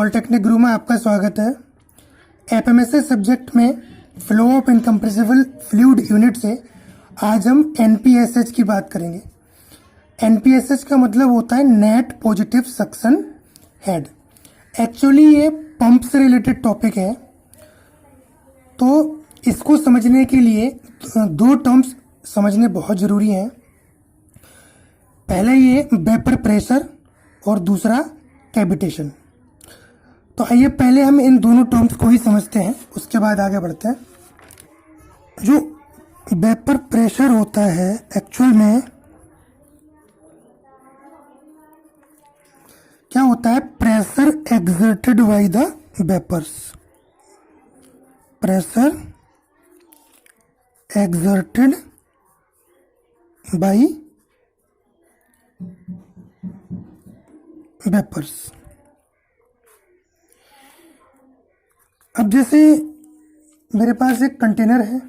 Polytechnic गुरु में आपका स्वागत है। एफएमएसए सब्जेक्ट में flow of incompressible fluid unit से आज हम एनपीएसएच की बात करेंगे। एनपीएसएच का मतलब होता है net positive suction head. Actually ये पंप से रिलेटेड टॉपिक है, तो इसको समझने के लिए दो टर्म्स समझने बहुत ज़रूरी हैं। पहले ये वेपर प्रेशर और दूसरा कैविटेशन। तो आइए पहले हम इन दोनों टर्म्स को ही समझते हैं, उसके बाद आगे बढ़ते हैं। जो वेपर प्रेशर होता है एक्चुअल में क्या होता है? Pressure exerted by the vapours. Pressure exerted by vapours. अब जैसे मेरे पास एक कंटेनर है,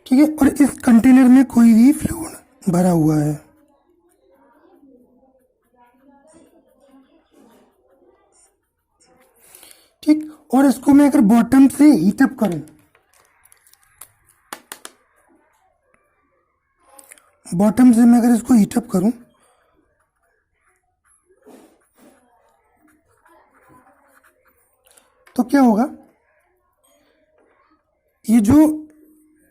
ठीक है, और इस कंटेनर में कोई भी फ्लूइड भरा हुआ है। ठीक, और इसको मैं अगर बॉटम से हीटअप करूं, बॉटम से मैं अगर इसको हीटअप करूं तो क्या होगा? ये जो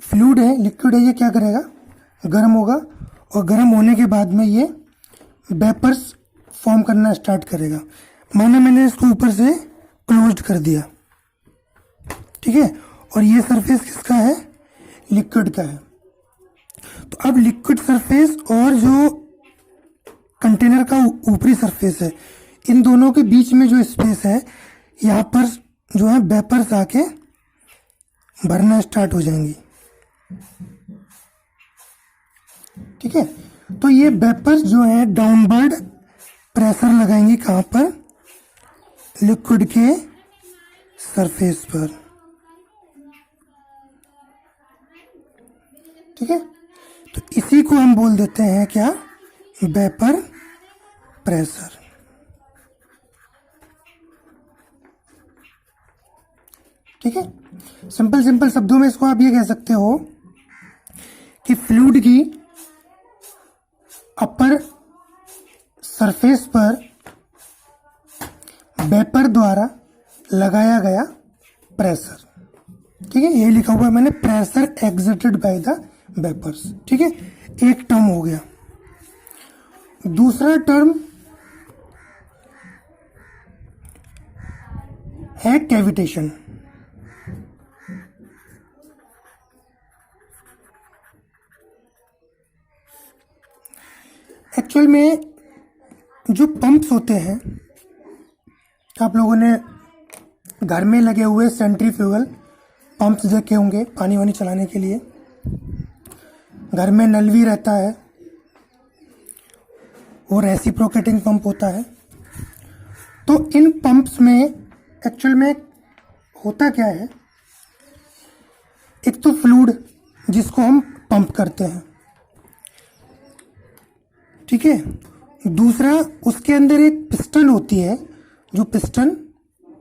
फ्लूइड है, लिक्विड है, ये क्या करेगा? गर्म होगा, और गर्म होने के बाद में ये वेपर्स फॉर्म करना स्टार्ट करेगा। माना मैंने इसको ऊपर से क्लोज्ड कर दिया, ठीक है, और ये सरफेस किसका है? लिक्विड का है। तो अब लिक्विड सरफेस और जो कंटेनर का ऊपरी सरफेस है, इन दोनों के बीच में जो स्पेस है, यहाँ पर जो है वेपर्स आके भरना स्टार्ट हो जाएंगी। ठीक है, तो ये वेपर्स जो है डाउनवर्ड प्रेशर लगाएंगे कहाँ पर? लिक्विड के सरफेस पर। ठीक है, तो इसी को हम बोल देते हैं क्या? Vapour pressure. ठीक है, सिंपल शब्दों में इसको आप ये कह सकते हो कि फ्लूइड की अपर सरफेस पर वेपर द्वारा लगाया गया प्रेशर। ठीक है, ये लिखा हुआ है मैंने, pressure exerted by the vapours. ठीक है, एक टर्म हो गया। दूसरा टर्म है कैविटेशन। एक्चुअल में जो पंप्स होते हैं, आप लोगों ने घर में लगे हुए सेंट्रीफ्यूगल पंप्स देखे होंगे पानी वानी चलाने के लिए। घर में नल भी रहता है और रेसिप्रोकेटिंग पंप होता है। तो इन पंप्स में एक्चुअल में होता क्या है? एक तो फ्लूइड जिसको हम पंप करते हैं, ठीक है, दूसरा उसके अंदर एक पिस्टन होती है, जो पिस्टन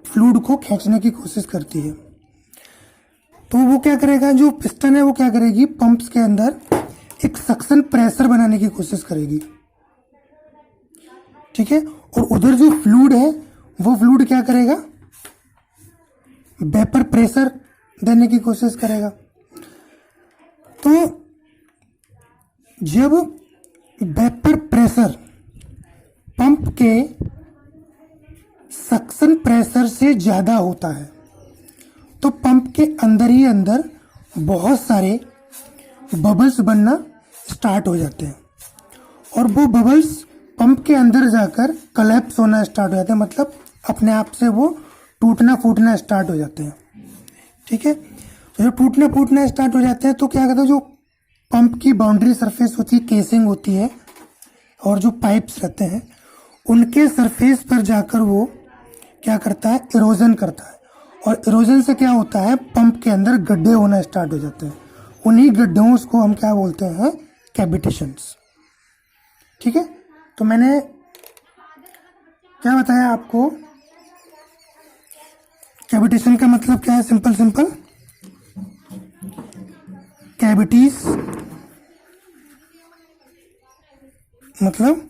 फ्लूइड को खींचने की कोशिश करती है। तो वो क्या करेगा? जो पिस्टन है वो क्या करेगी? पंप्स के अंदर एक सक्शन प्रेशर बनाने की कोशिश करेगी। ठीक है, और उधर जो फ्लूइड है वो फ्लूइड क्या करेगा? वेपर प्रेशर देने की कोशिश करेगा। तो जब वेपर प्रेशर पंप के सक्शन प्रेशर से ज्यादा होता है, तो पंप के अंदर ही अंदर बहुत सारे बबल्स बनना स्टार्ट हो जाते हैं, और वो बबल्स पंप के अंदर जाकर कलेप्स होना स्टार्ट हो जाते हैं, मतलब अपने आप से वो टूटना फूटना स्टार्ट हो जाते हैं। ठीक है, तो जब टूटना फूटना स्टार्ट हो जाते हैं तो क्या कहते हैं? जो पंप की बाउंड्री सरफेस होती है, केसिंग होती है, और जो पाइप्स रहते हैं, उनके सरफेस पर जाकर वो क्या करता है? इरोजन करता है। और इरोजन से क्या होता है? पंप के अंदर गड्ढे होना स्टार्ट हो जाते हैं। उन्हीं गड्ढों को हम क्या बोलते हैं, कैविटेशंस। ठीक है, तो मैंने क्या बताया आपको, कैविटेशन का मतलब क्या है, सिंपल सिंपल, कैविटीज मतलब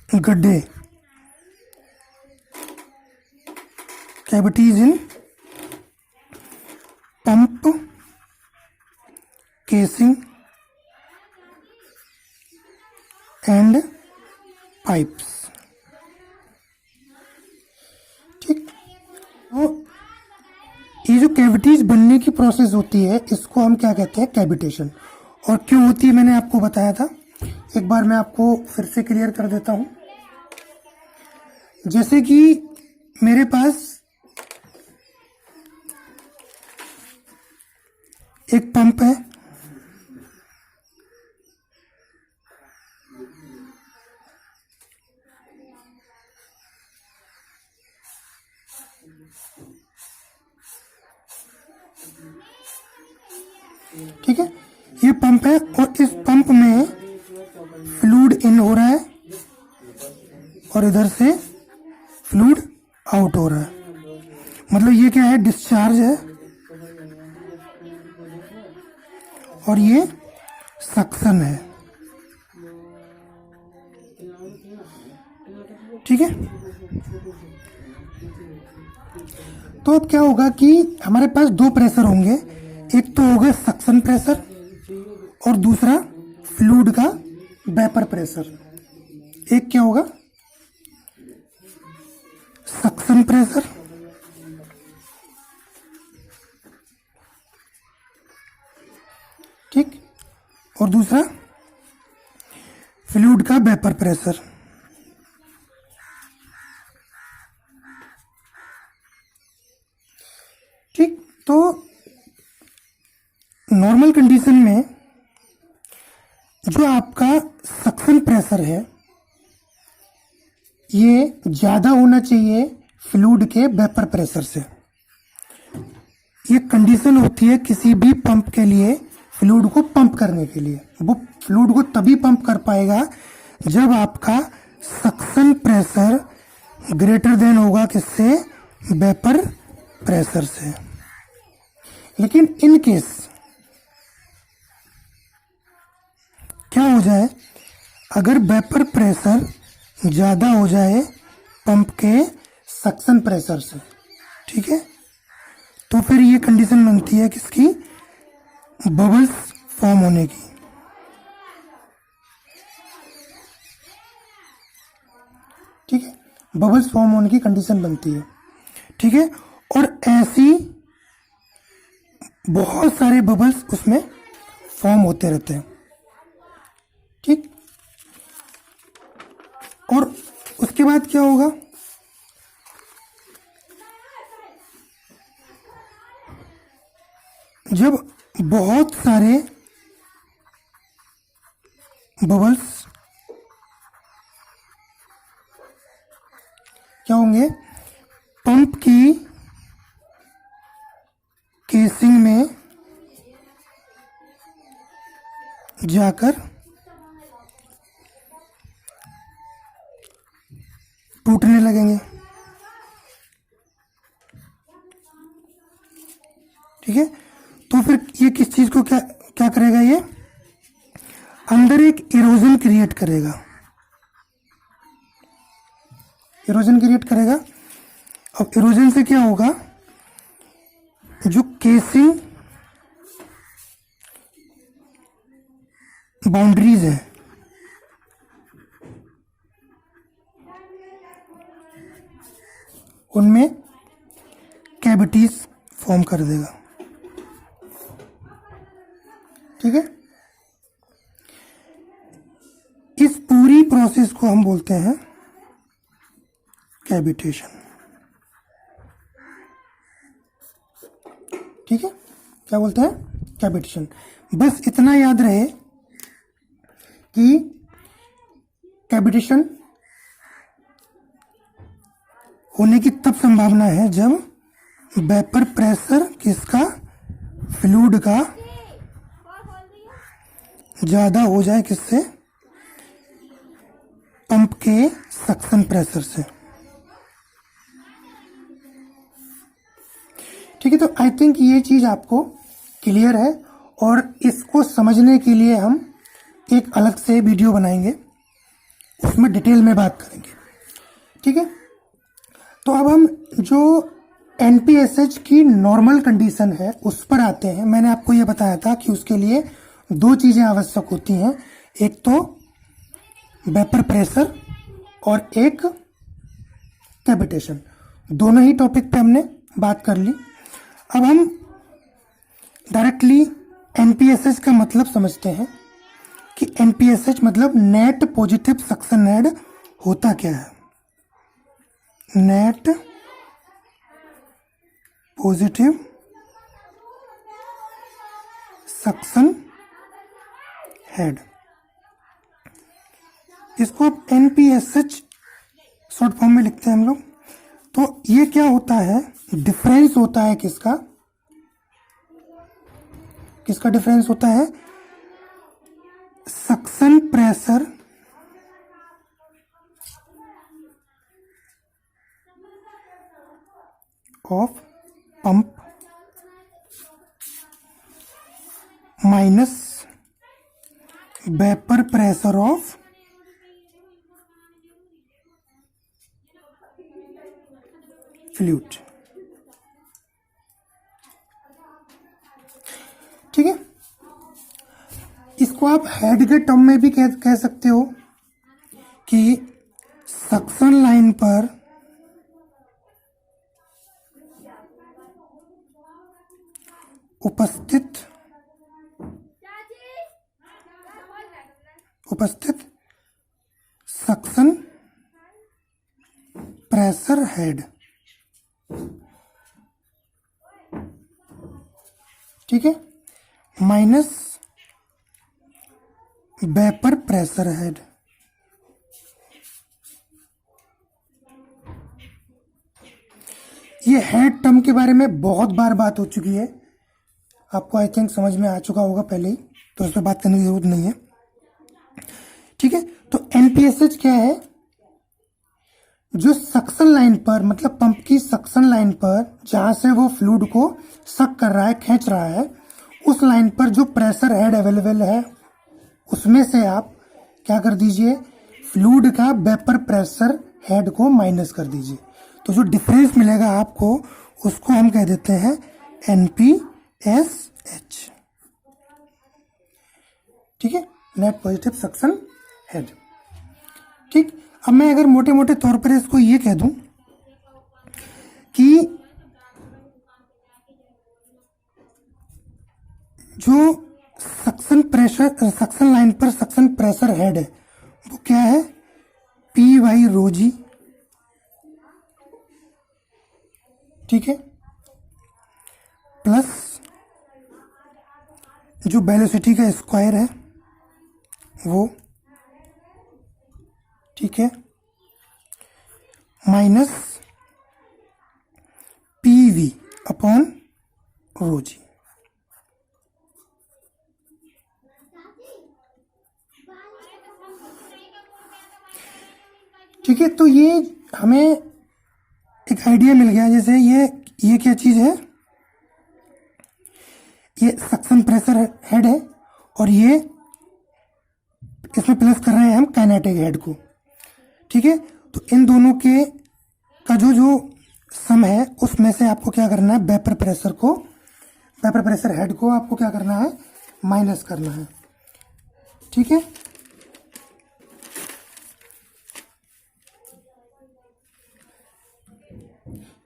गड्ढे, cavities in pump casing and pipes. ठीक, तो ये जो कैविटीज बनने की प्रोसेस होती है इसको हम क्या कहते हैं, कैविटेशन। और क्यों होती है मैंने आपको बताया था, एक बार मैं आपको फिर से क्लियर कर देता हूं। जैसे कि मेरे पास एक पंप है, ठीक है, ये पंप है और इस पंप में फ्लूइड इन हो रहा है और इधर से फ्लूइड आउट हो रहा है। मतलब ये क्या है, डिस्चार्ज है और ये सक्शन है। ठीक है, तो अब क्या होगा कि हमारे पास दो प्रेशर होंगे, एक तो होगा सक्शन प्रेशर और दूसरा फ्लूइड का वेपर प्रेशर। एक क्या होगा, सक्शन प्रेशर ठीक, और दूसरा फ्लूइड का वेपर प्रेशर। ठीक, तो नॉर्मल कंडीशन में जो आपका सक्शन प्रेशर है ये ज्यादा होना चाहिए फ्लूइड के वेपर प्रेशर से। ये कंडीशन होती है किसी भी पंप के लिए, फ्लूइड को पंप करने के लिए। वो फ्लूइड को तभी पंप कर पाएगा जब आपका सक्शन प्रेशर ग्रेटर देन होगा किससे, वेपर प्रेशर से। लेकिन इन केस क्या हो जाए, अगर वेपर प्रेशर ज्यादा हो जाए पंप के सक्शन प्रेशर से, ठीक है, तो फिर ये कंडीशन बनती है किसकी, बबल्स फॉर्म होने की। ठीक है, बबल्स फॉर्म होने की कंडीशन बनती है। ठीक है, और ऐसी बहुत सारे बबल्स उसमें फॉर्म होते रहते हैं। ठीक, और उसके बाद क्या होगा, जब बहुत सारे बबल्स क्या होंगे, पंप की केसिंग में जाकर टूटने लगेंगे। ठीक है, तो फिर ये किस चीज को क्या क्या करेगा, ये अंदर एक इरोजन क्रिएट करेगा। इरोजन क्रिएट करेगा। अब इरोजन से क्या होगा, जो केसिंग बाउंड्रीज है उनमें कैविटीज फॉर्म कर देगा। ठीक है, इस पूरी प्रोसेस को हम बोलते हैं कैविटेशन। ठीक है, क्या बोलते हैं, कैविटेशन। बस इतना याद रहे कि कैविटेशन होने की तब संभावना है जब वेपर प्रेशर किसका, फ्लूइड का ज़्यादा हो जाए किससे, पंप के सक्शन प्रेशर से। ठीक है, तो आई थिंक ये चीज़ आपको क्लियर है, और इसको समझने के लिए हम एक अलग से वीडियो बनाएंगे, उसमें डिटेल में बात करेंगे। ठीक है, तो अब हम जो एनपीएसएच की नॉर्मल कंडीशन है उस पर आते हैं। मैंने आपको ये बताया था कि उसके लिए दो चीज़ें आवश्यक होती हैं, एक तो वेपर प्रेशर और एक कैविटेशन। दोनों ही टॉपिक पे हमने बात कर ली। अब हम डायरेक्टली एनपीएसएच का मतलब समझते हैं कि एनपीएसएच मतलब नेट पॉजिटिव सक्शन हेड होता क्या है। नेट पॉजिटिव सक्शन हेड, इसको आप एनपीएसएच शॉर्ट फॉर्म में लिखते हैं हम लोग। तो ये क्या होता है, डिफरेंस होता है किसका, किसका डिफरेंस होता है, suction pressure of pump minus vapour pressure of fluid. ठीक है, इसको आप हेड के टर्म में भी कह सकते हो कि सक्शन लाइन पर उपस्थित सक्शन प्रेशर हेड। ठीक है, माइनस वेपर प्रेशर हेड। ये हेड टर्म के बारे में बहुत बार बात हो चुकी है, आपको आई थिंक समझ में आ चुका होगा पहले ही, तो इस पर बात करने की जरूरत नहीं है। ठीक है, तो एनपीएसएच क्या है, जो सक्शन लाइन पर मतलब पंप की सक्शन लाइन पर जहां से वो फ्लूइड को सक कर रहा है, खींच रहा है, उस लाइन पर जो प्रेशर हेड अवेलेबल है उसमें से आप क्या कर दीजिए, फ्लूइड का वेपर प्रेशर हेड को माइनस कर दीजिए। तो जो डिफरेंस मिलेगा आपको उसको हम कह देते हैं एनपीएसएच। ठीक है, नेट पॉजिटिव सक्शन हेड। ठीक, अब मैं अगर मोटे मोटे तौर पर इसको ये कह दूं कि जो सक्शन प्रेशर, सक्शन लाइन पर सक्शन प्रेशर हेड है वो क्या है, पी वाई रो जी। ठीक है, प्लस जो वेलोसिटी का स्क्वायर है वो, ठीक है, minus P V upon rho G. ठीक है, तो ये हमें एक आइडिया मिल गया, जैसे ये क्या चीज़ है, ये सक्शन प्रेशर हेड है और ये इसमें प्लस कर रहे हैं हम काइनेटिक हेड को। ठीक है, तो इन दोनों के का जो सम है उसमें से आपको क्या करना है, वेपर प्रेशर हेड को आपको क्या करना है, माइनस करना है। ठीक है,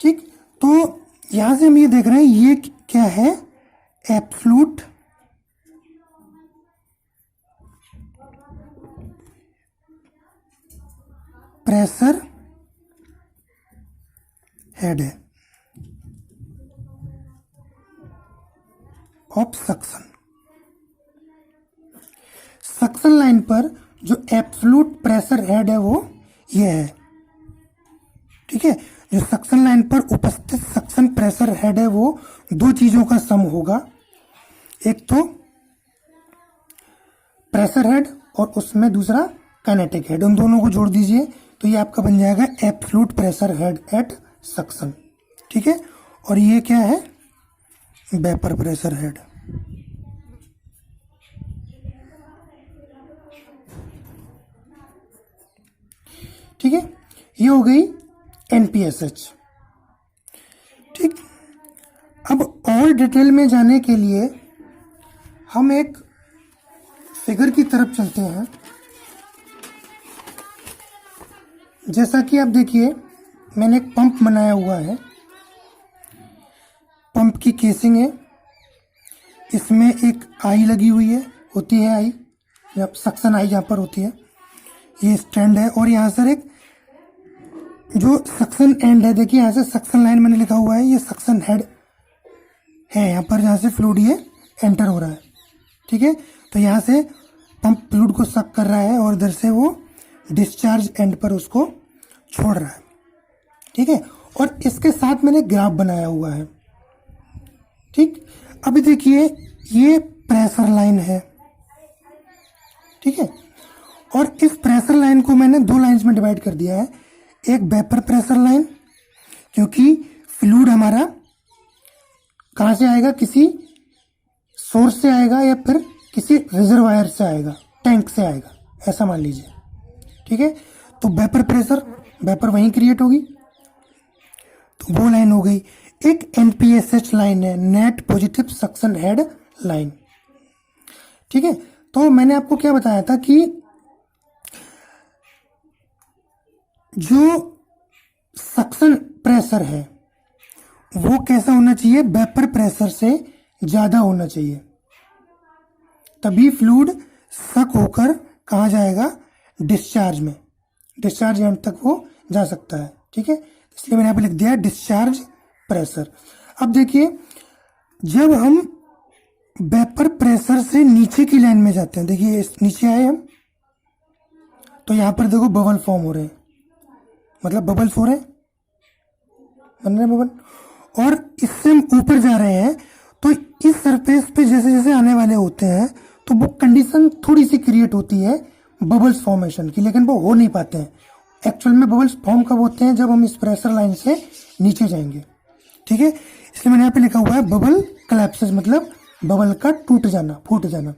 ठीक, तो यहां से हम ये देख रहे हैं ये क्या है, एब्सोल्यूट प्रेशर हेड है ऑफ सक्शन। सक्शन लाइन पर जो एब्सोल्यूट प्रेशर हेड है वो ये है। ठीक है, जो सक्शन लाइन पर उपस्थित सक्शन प्रेशर हेड है वो दो चीजों का सम होगा, एक तो प्रेशर हेड और उसमें दूसरा काइनेटिक हेड, उन दोनों को जोड़ दीजिए तो ये आपका बन जाएगा absolute pressure head at suction. ठीक है, और ये क्या है, वेपर प्रेशर हेड। ठीक है, ये हो गई एनपीएसएच। ठीक, अब और डिटेल में जाने के लिए हम एक फिगर की तरफ चलते हैं। जैसा कि आप देखिए, मैंने एक पंप बनाया हुआ है, पंप की केसिंग है, इसमें एक आई लगी हुई है, होती है आई, जब सक्शन आई यहाँ पर होती है, ये स्टैंड है, और यहाँ से एक जो सक्शन एंड है, देखिए यहाँ से सक्शन लाइन मैंने लिखा हुआ है, ये सक्शन हेड है यहाँ पर, जहाँ से फ्लूइड ये एंटर हो रहा है। ठीक है, तो यहाँ से पंप फ्लूइड को सक कर रहा है और इधर से वो डिस्चार्ज एंड पर उसको छोड़ रहा है। ठीक है, और इसके साथ मैंने ग्राफ बनाया हुआ है। ठीक, अभी देखिए ये प्रेशर लाइन है। ठीक है, और इस प्रेशर लाइन को मैंने दो लाइंस में डिवाइड कर दिया है, एक वेपर प्रेशर लाइन, क्योंकि फ्लूइड हमारा कहाँ से आएगा, किसी सोर्स से आएगा या फिर किसी रिजर्वायर से आएगा, टैंक से आएगा, ऐसा मान लीजिए। ठीक है, तो वेपर प्रेशर, वेपर वहीं क्रिएट होगी, तो वो लाइन हो गई। एक एनपीएसएच लाइन है, net positive suction head line. ठीक है, तो मैंने आपको क्या बताया था कि जो सक्शन प्रेशर है वो कैसा होना चाहिए, वेपर प्रेशर से ज्यादा होना चाहिए, तभी फ्लूइड सक होकर कहाँ जाएगा, डिस्चार्ज में, डिस्चार्ज एंड तक वो जा सकता है। ठीक है, इसलिए मैंने यहाँ पे लिख दिया डिस्चार्ज प्रेशर। अब देखिए, जब हम वेपर प्रेशर से नीचे की लाइन में जाते हैं, देखिए नीचे आए हम, तो यहाँ पर देखो बबल फॉर्म हो रहे हैं, मतलब बबल्स हो रहे हैं, बन रहे हैं बबल, और इससे हम ऊपर जा रहे हैं, तो इस सरफेस पे जैसे जैसे आने वाले होते हैं तो वो कंडीशन थोड़ी सी क्रिएट होती है बबल्स फॉर्मेशन की, लेकिन वो हो नहीं पाते हैं। एक्चुअल में बबल्स फॉर्म कब होते हैं, जब हम इस प्रेशर लाइन से नीचे जाएंगे। ठीक है, इसलिए मैंने यहाँ पे लिखा हुआ है बबल कोलैप्सेस, मतलब बबल का टूट जाना, फूट जाना।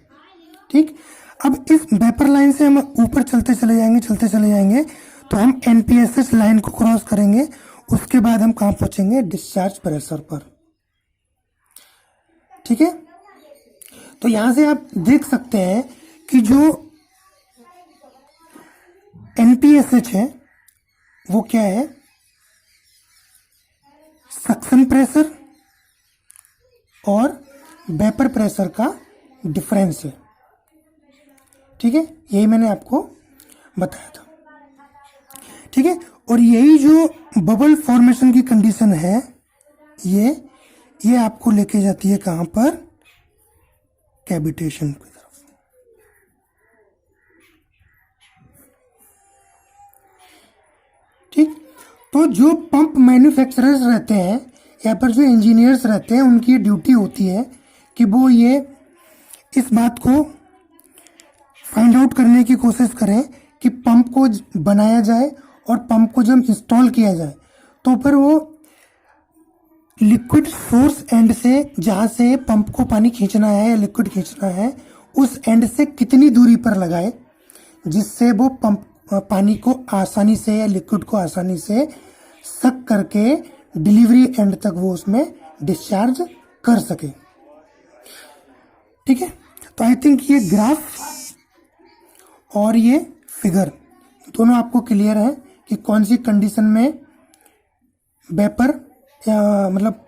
ठीक, अब इस वेपर लाइन से हम ऊपर चलते चले जाएंगे, तो हम एनपीएसएच लाइन को क्रॉस करेंगे, उसके बाद हम कहाँ पहुंचेंगे, डिस्चार्ज प्रेशर पर। ठीक है, तो यहां से आप देख सकते हैं कि जो एनपीएसएच है वो क्या है, सक्शन प्रेशर और वेपर प्रेशर का डिफरेंस है। ठीक है, यही मैंने आपको बताया था। ठीक है, और यही जो बबल फॉर्मेशन की कंडीशन है, ये आपको लेके जाती है कहां पर, कैविटेशन की तरफ। ठीक, तो जो पंप मैन्युफैक्चरर्स रहते हैं या फिर जो इंजीनियर्स रहते हैं, उनकी ड्यूटी होती है कि वो ये इस बात को फाइंड आउट करने की कोशिश करें कि पंप को बनाया जाए और पंप को जब इंस्टॉल किया जाए तो फिर वो लिक्विड सोर्स एंड से, जहां से पंप को पानी खींचना है या लिक्विड खींचना है, उस एंड से कितनी दूरी पर लगाए, जिससे वो पंप पानी को आसानी से या लिक्विड को आसानी से सक करके डिलीवरी एंड तक वो उसमें डिस्चार्ज कर सके। ठीक है, तो आई थिंक ये ग्राफ और ये फिगर दोनों आपको क्लियर है कि कौन सी कंडीशन में वेपर या मतलब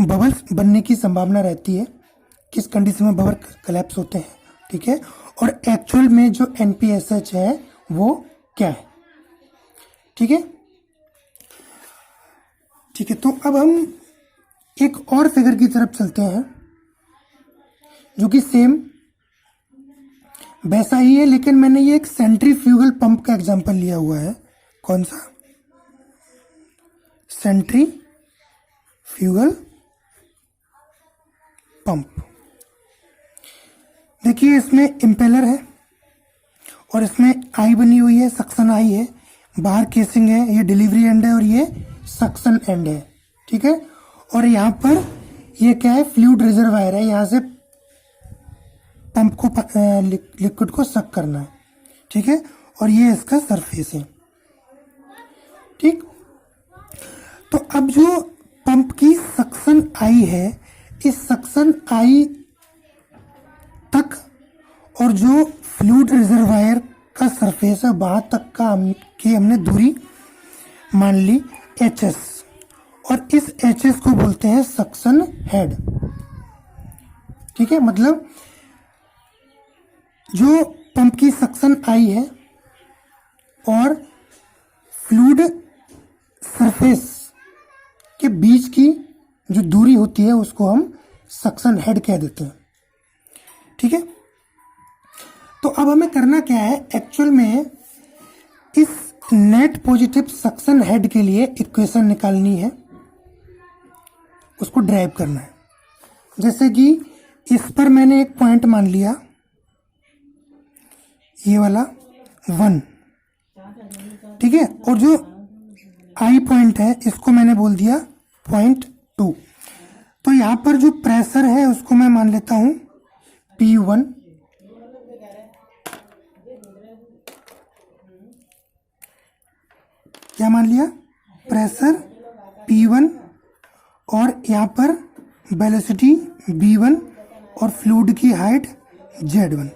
बबल्स बनने की संभावना रहती है, किस कंडीशन में बबल कोलैप्स होते हैं। ठीक है, और एक्चुअल में जो एनपीएसएच है वो क्या है। ठीक है, ठीक है, तो अब हम एक और फिगर की तरफ चलते हैं जो कि सेम वैसा ही है, लेकिन मैंने ये एक सेंट्रीफ्यूगल पंप का एग्जांपल लिया हुआ है। कौन सा, सेंट्रीफ्यूगल पंप। देखिए इसमें इम्पेलर है और इसमें आई बनी हुई है, सक्शन आई है, बाहर केसिंग है, ये डिलीवरी एंड है और ये सक्शन एंड है। ठीक है, और यहाँ पर ये क्या है, फ्लूइड रिजर्वायर है, यहाँ से पंप को लिक्विड को सक करना है। ठीक है, और ये इसका सरफेस है। ठीक, तो अब जो पंप की सक्शन आई है, इस सक्शन आई तक और जो फ्लूइड रिजर्वायर का सरफेस है वहां तक का हमने दूरी मान ली HS, और इस HS को बोलते हैं सक्शन हेड। ठीक है, मतलब जो पंप की सक्शन आई है और फ्लूइड सरफेस के बीच की जो दूरी होती है उसको हम सक्शन हेड कह देते हैं। ठीक है, तो अब हमें करना क्या है, एक्चुअल में इस नेट पॉजिटिव सक्शन हेड के लिए इक्वेशन निकालनी है, उसको ड्राइव करना है। जैसे कि इस पर मैंने एक पॉइंट मान लिया, ये वाला 1। ठीक है, और जो आई पॉइंट है इसको मैंने बोल दिया पॉइंट 2। तो यहाँ पर जो प्रेशर है उसको मैं मान लेता हूँ P1। क्या मान लिया, प्रेशर P1, और यहाँ पर वेलोसिटी V1 और फ्लूइड की हाइट Z1।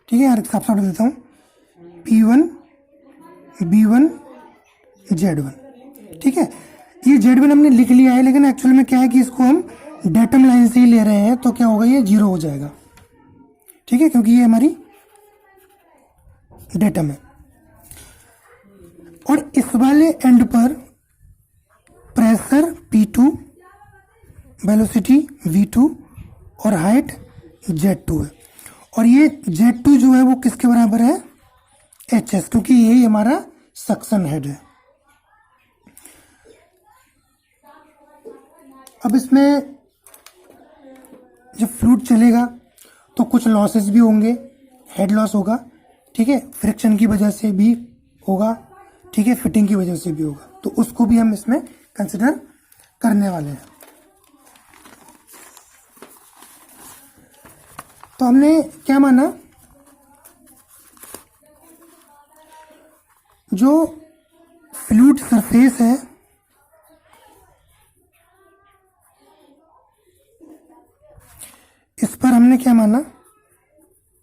ठीक है, यार साफ साफ देता हूँ, P1 B1 Z1। ठीक है, ये Z1 हमने लिख लिया है, लेकिन एक्चुअल में क्या है कि इसको हम डेटम लाइन से ही ले रहे हैं, तो क्या होगा, ये 0 हो जाएगा। ठीक है, क्योंकि ये हमारी डेटम है। और इस वाले एंड पर प्रेशर P2, वेलोसिटी V2 और हाइट Z2 है, और ये Z2 जो है वो किसके बराबर है, HS, क्योंकि यही हमारा सक्शन हेड है। अब इसमें जब फ्लूइड चलेगा तो कुछ लॉसेस भी होंगे, हेड लॉस होगा। ठीक है, फ्रिक्शन की वजह से भी होगा, ठीक है, फिटिंग की वजह से भी होगा, तो उसको भी हम इसमें कंसिडर करने वाले हैं। तो हमने क्या माना, जो फ्लूइड सरफेस है इस पर हमने क्या माना,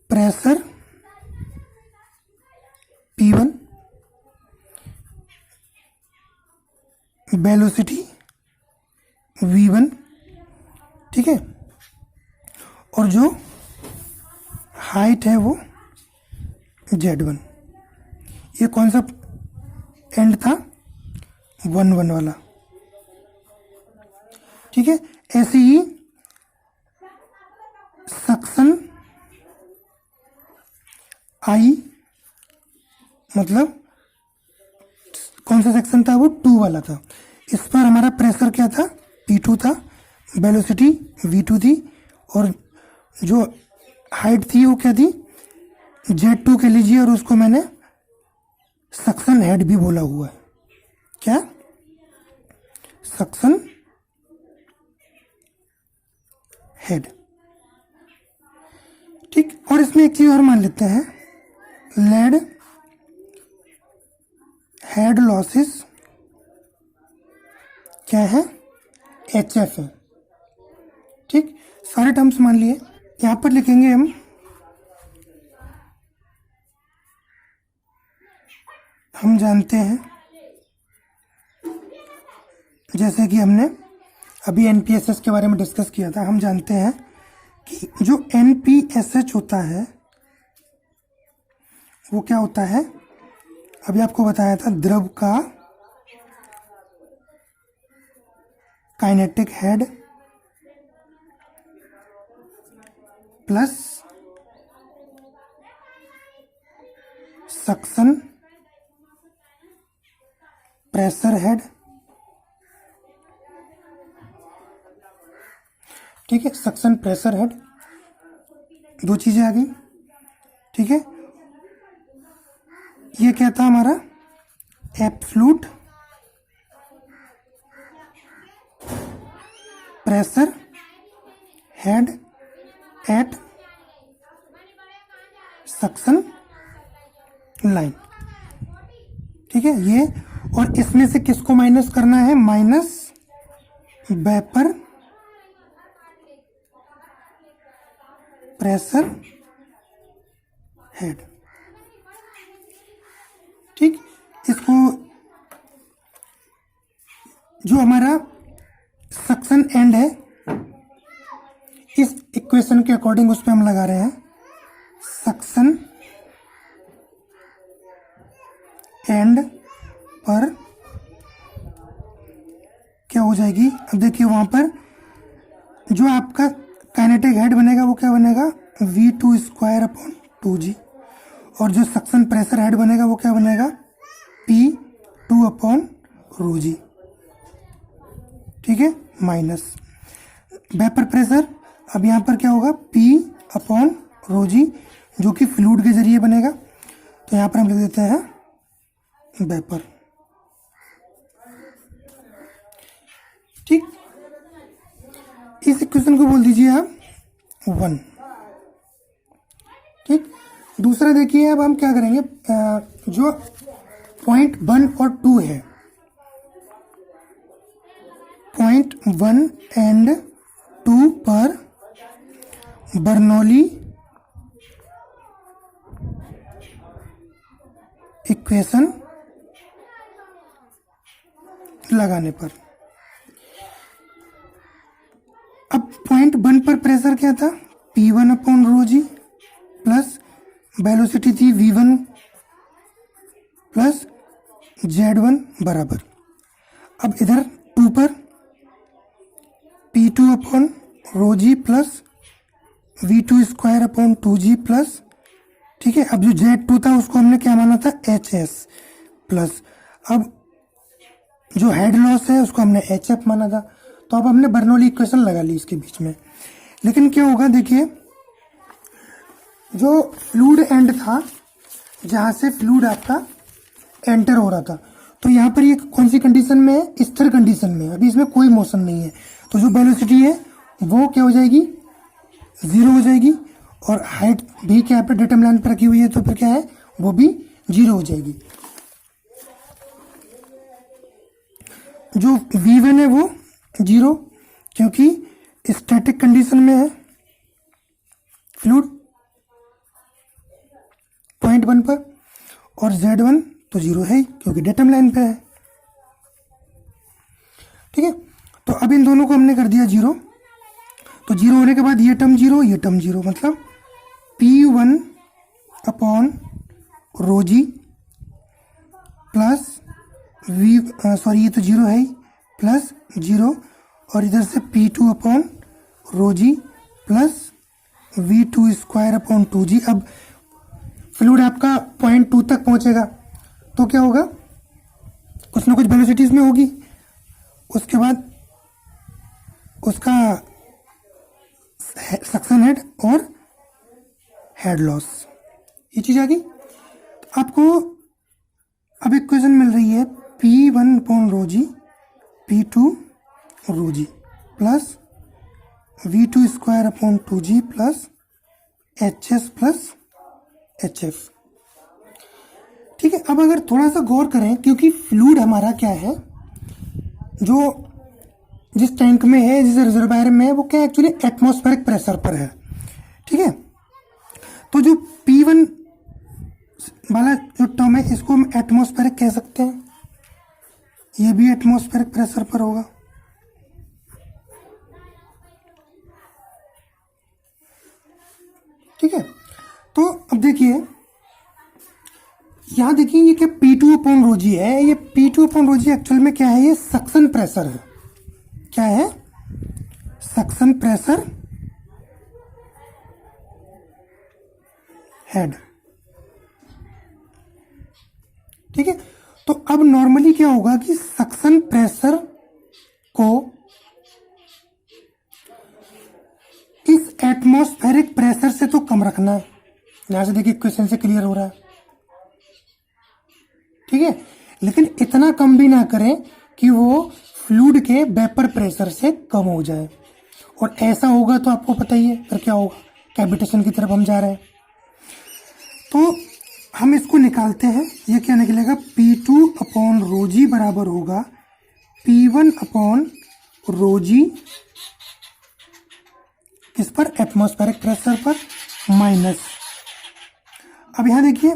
प्रेशर P1, वेलोसिटी V1। ठीक है, और जो हाइट है वो Z1। ये कौन सा एंड था, 1 वाला। ठीक है, ऐसे ही सक्शन आई, मतलब कौन सा सेक्शन था, वो 2 वाला था। इस पर हमारा प्रेशर क्या था, P2 था, वेलोसिटी V2 थी, और जो हाइट थी वो क्या थी, Z2 के लीजिए, और उसको मैंने सक्शन हेड भी बोला हुआ है। क्या, सक्शन हेड। ठीक, और इसमें एक चीज और मान लेते हैं, लेड हेड लॉसेस क्या है, HF है। ठीक, सारे टर्म्स मान लिए, यहां पर लिखेंगे हम जानते हैं, जैसे कि हमने अभी NPSS के बारे में डिस्कस किया था, हम जानते हैं कि जो NPSH होता है वो क्या होता है, अभी आपको बताया था, द्रव का kinetic head plus suction pressure head, ठीक है, सक्शन प्रेशर हेड, दो चीजें आ गई, ठीक है। ये क्या था हमारा, absolute pressure head at suction line, ठीक है ये। और इसमें से किसको माइनस करना है, माइनस वेपर प्रेशर हेड, ठीक। इसको जो हमारा सक्शन एंड है, इस इक्वेशन के अकॉर्डिंग उस पर हम लगा रहे हैं सक्शन एंड पर क्या हो जाएगी। अब देखिए वहां पर जो आपका काइनेटिक हेड बनेगा वो क्या बनेगा, V2 स्क्वायर अपॉन 2G, और जो सक्शन प्रेशर हेड बनेगा वो क्या बनेगा, P2 अपॉन रो जी, ठीक है, माइनस वेपर प्रेशर। अब यहाँ पर क्या होगा, P अपॉन रो जी, जो कि फ्लूइड के जरिए बनेगा, तो यहाँ पर हम लिख देते हैं वेपर, ठीक। इस इक्वेशन को बोल दीजिए आप 1, ठीक। दूसरा देखिए, अब हम क्या करेंगे, जो पॉइंट 1 और 2 है, पॉइंट 1 एंड 2 पर बर्नौली इक्वेशन लगाने पर, अब पॉइंट 1 पर प्रेशर क्या था, P1 upon rho G, plus velocity थी V1 प्लस Z1 बराबर। अब इधर 2 पर P2 upon rho G plus V2 square upon 2G plus, ठीक है। अब जो Z2 था उसको हमने क्या माना था, HS प्लस, अब जो हेड लॉस है उसको हमने HF माना था, तो अब हमने बर्नौली इक्वेशन लगा ली इसके बीच में। लेकिन क्या होगा, देखिए जो फ्लूइड एंड था, जहां से फ्लूइड आपका एंटर हो रहा था, तो यहाँ पर ये कौन सी कंडीशन में है, स्थिर कंडीशन में, अभी इसमें कोई मोशन नहीं है, तो जो वेलोसिटी है वो क्या हो जाएगी, 0 हो जाएगी, और हाइट भी क्या पे डेटम लाइन पर रखी हुई है, तो फिर क्या है, वो भी 0 हो जाएगी। जो V1 है वो 0, क्योंकि स्टैटिक कंडीशन में है फ्लूइड पॉइंट 1 पर, और Z1 तो 0 है क्योंकि डेटम लाइन पे है, ठीक है। तो अब इन दोनों को हमने कर दिया 0, तो 0 होने के बाद ये टर्म 0, ये टर्म 0, मतलब P1 upon rho G plus ये तो 0 है ही, प्लस 0, और इधर से P2 upon rho G plus V2 square upon 2G। अब फ्लूइड आपका पॉइंट 2 तक पहुंचेगा, तो क्या होगा, कुछ ना कुछ वेलोसिटीज में होगी, उसके बाद उसका सक्शन हेड और हेड लॉस, ये चीज आ गई। तो आपको अब इक्वेशन मिल रही है P1 upon rho G, P2 rho G plus V2 square upon 2G plus HS plus HF, ठीक है। अब अगर थोड़ा सा गौर करें, क्योंकि फ्लूइड हमारा क्या है, जो जिस टैंक में है, जिस रिजर्वायर में है, वो क्या एक्चुअली एटमॉस्फेरिक प्रेशर पर है, ठीक है। तो जो P1 वाला जो टर्म है, इसको हम एटमॉस्फेरिक कह सकते हैं, ये भी एटमॉस्फेरिक प्रेशर पर होगा, ठीक है। तो अब देखिए, यहां देखिए ये क्या P2 अपॉन रो जी है, ये P2 अपॉन रो जी एक्चुअल में क्या है, ये सक्शन प्रेशर है, क्या है, सक्शन प्रेशर हेड, ठीक है। तो अब नॉर्मली क्या होगा कि सक्शन प्रेशर को इस एटमॉस्फेरिक प्रेशर से तो कम रखना है। यहां से देखिए क्वेश्चन से क्लियर हो रहा है, ठीक है, लेकिन इतना कम भी ना करें कि वो फ्लूइड के वेपर प्रेशर से कम हो जाए। और ऐसा होगा तो आपको पता ही है फिर क्या होगा, कैविटेशन की तरफ हम जा रहे हैं। तो हम इसको निकालते हैं, ये क्या निकलेगा, P2 अपॉन रोजी बराबर होगा P1 अपॉन रोजी किस पर, एटमॉस्फेरिक प्रेशर पर, माइनस, अब यहां देखिए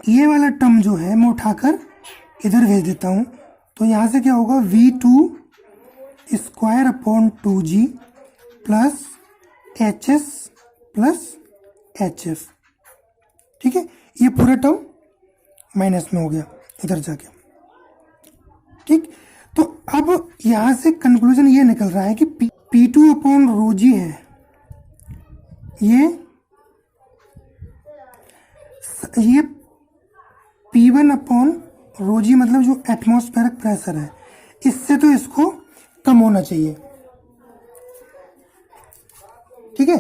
ये वाला टर्म जो है मैं उठाकर इधर भेज देता हूं, तो यहां से क्या होगा V2 square upon 2G plus HS plus HF, ठीक है, ये पूरा टर्म माइनस में हो गया इधर जाके, ठीक। तो अब यहां से कंक्लूजन ये निकल रहा है कि P2 अपॉन रोजी है, ये P1 अपॉन रोजी मतलब जो एटमॉस्फेरिक प्रेशर है इससे तो इसको कम होना चाहिए, ठीक है,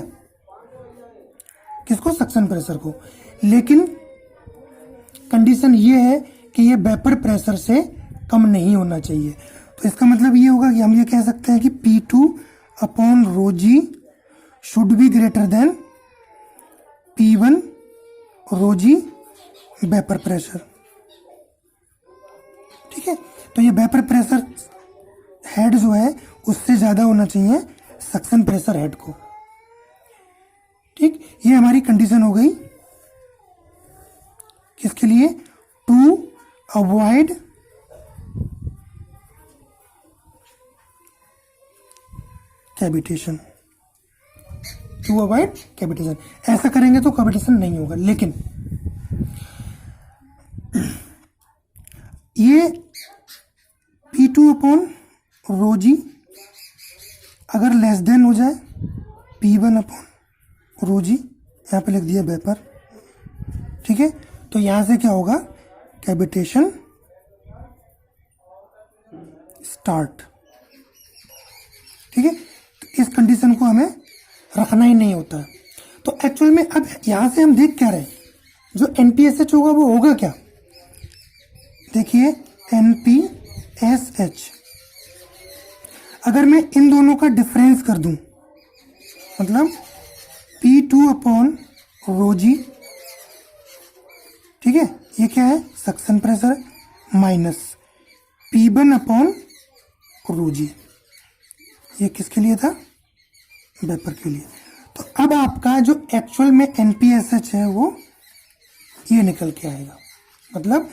किसको, सक्शन प्रेशर को। लेकिन कंडीशन ये है कि ये वेपर प्रेशर से कम नहीं होना चाहिए। तो इसका मतलब ये होगा कि हम ये कह सकते हैं कि P2 अपॉन रोजी should be greater than P1 रोजी वेपर प्रेशर, ठीक है। तो ये वेपर प्रेशर हेड जो है उससे ज्यादा होना चाहिए सक्शन प्रेशर हेड को, ठीक। ये हमारी कंडीशन हो गई किसके लिए, to avoid cavitation, to avoid cavitation. ऐसा करेंगे तो कैविटेशन नहीं होगा। लेकिन ये P2 अपॉन रोजी अगर लेस देन हो जाए P1 अपॉन रोजी, यहाँ पे लिख दिया वेपर, ठीक है, तो यहां से क्या होगा, कैविटेशन स्टार्ट, ठीक है। तो इस कंडीशन को हमें रखना ही नहीं होता है। तो एक्चुअल में अब यहां से हम देख क्या रहे हैं, जो NPSH होगा वो होगा क्या, देखिए NPSH, अगर मैं इन दोनों का डिफरेंस कर दूं मतलब P2 अपॉन रोजी, ठीक है, ये क्या है, suction pressure, minus P1 upon रोजी, ये किसके लिए था, वेपर के लिए। तो अब आपका जो एक्चुअल में NPSH है वो ये निकल के आएगा, मतलब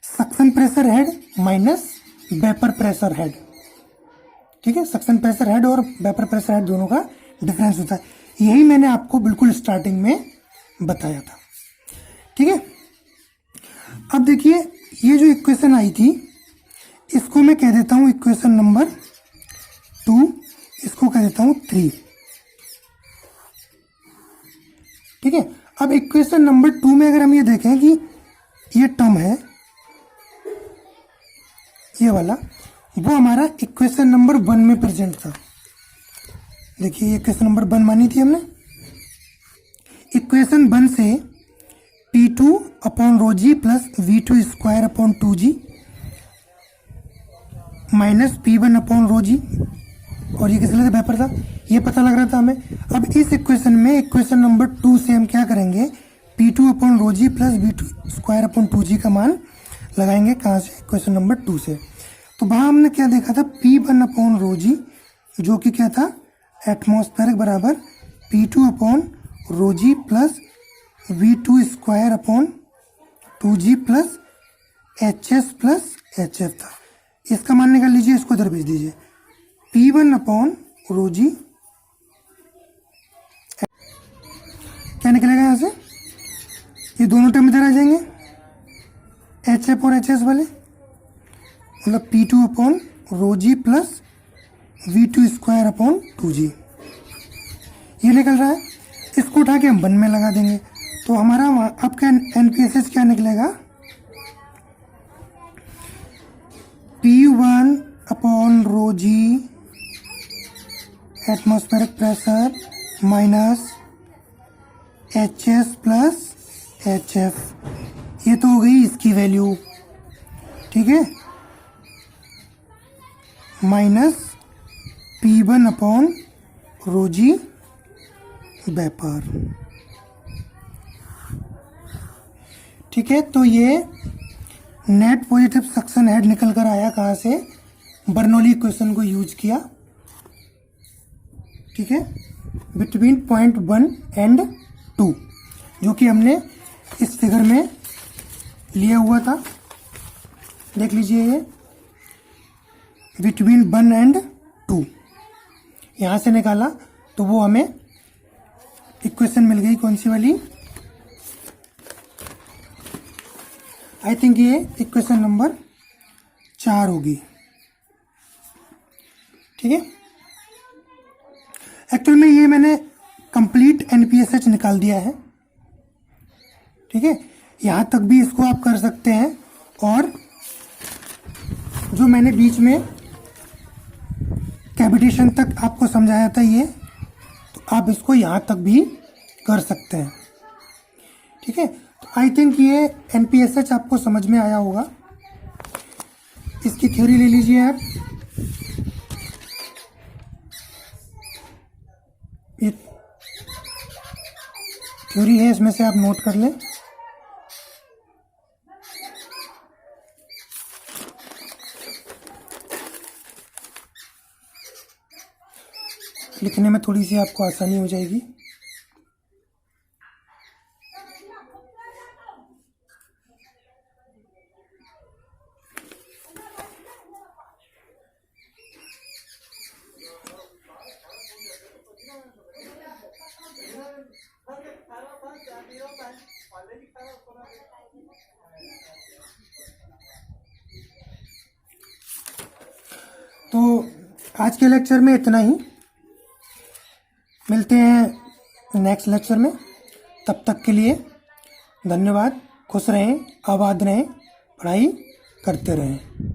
suction pressure head minus vapour pressure head, ठीक है। सक्शन प्रेशर हेड और वेपर प्रेशर हेड दोनों का डिफरेंस होता है, यही मैंने आपको बिल्कुल स्टार्टिंग में बताया था, ठीक है। अब देखिए ये जो इक्वेशन आई थी इसको मैं कह देता हूं इक्वेशन नंबर 2, इसको कह देता हूं 3, ठीक है। अब इक्वेशन नंबर 2 में अगर हम ये देखें कि ये टर्म है ये वाला, वो हमारा इक्वेशन नंबर 1 में प्रेजेंट था। देखिए इक्वेशन नंबर 1 मानी थी हमने, इक्वेशन 1 से P2 अपॉन रोजी plus V2 square upon 2G minus P1 upon रोजी, और ये किस लिए वेपर था ये पता लग रहा था हमें। अब इस इक्वेशन में इक्वेशन नंबर 2 से हम क्या करेंगे, P2 अपॉन रोजी plus V2 square upon 2G का मान लगाएंगे, कहाँ से, इक्वेशन नंबर 2 से। तो वहां हमने क्या देखा था, P1 अपॉन रोजी जो कि क्या था, एटमॉस्फेरिक बराबर P2 अपॉन रोजी plus V2 square upon 2G plus HS plus HF था। इसका मान निकाल लीजिए, इसको इधर भेज दीजिए, P1 अपॉन रोजी, क्या निकलेगा यहाँ से, ये दोनों टर्म इधर आ जाएंगे, HF और HS वाले, मतलब P2 अपॉन रोजी plus V2 square upon 2G, ये निकल रहा है। इसको उठा के हम 1 में लगा देंगे, तो हमारा आपका NPSH क्या निकलेगा, P1 upon rho G atmospheric pressure minus HS plus HF, ये तो हो गई इसकी वैल्यू, ठीक है, minus P1 upon rho G vapour, ठीक है। तो ये नेट पॉजिटिव सक्शन हेड निकल कर आया कहाँ से, बर्नौली इक्वेशन को यूज किया, ठीक है, बिटवीन पॉइंट 1 एंड 2, जो कि हमने इस फिगर में लिया हुआ था, देख लीजिए, ये बिटवीन 1 एंड 2 यहाँ से निकाला, तो वो हमें इक्वेशन मिल गई, कौन सी वाली, आई थिंक ये इक्वेशन नंबर 4 होगी, ठीक है। एक्चुअल में ये मैंने कंप्लीट NPSH निकाल दिया है, ठीक है, यहाँ तक भी इसको आप कर सकते हैं, और जो मैंने बीच में कैविटेशन तक आपको समझाया था ये, तो आप इसको यहाँ तक भी कर सकते हैं, ठीक है। तो आई थिंक ये NPSH आपको समझ में आया होगा। इसकी थ्योरी ले लीजिए आप, ये थ्योरी है, इसमें से आप नोट कर लें। लिखने में थोड़ी सी आपको आसानी हो जाएगी। तो आज के लेक्चर में इतना ही, मिलते हैं नेक्स्ट लेक्चर में, तब तक के लिए धन्यवाद। खुश रहें, आबाद रहें, पढ़ाई करते रहें।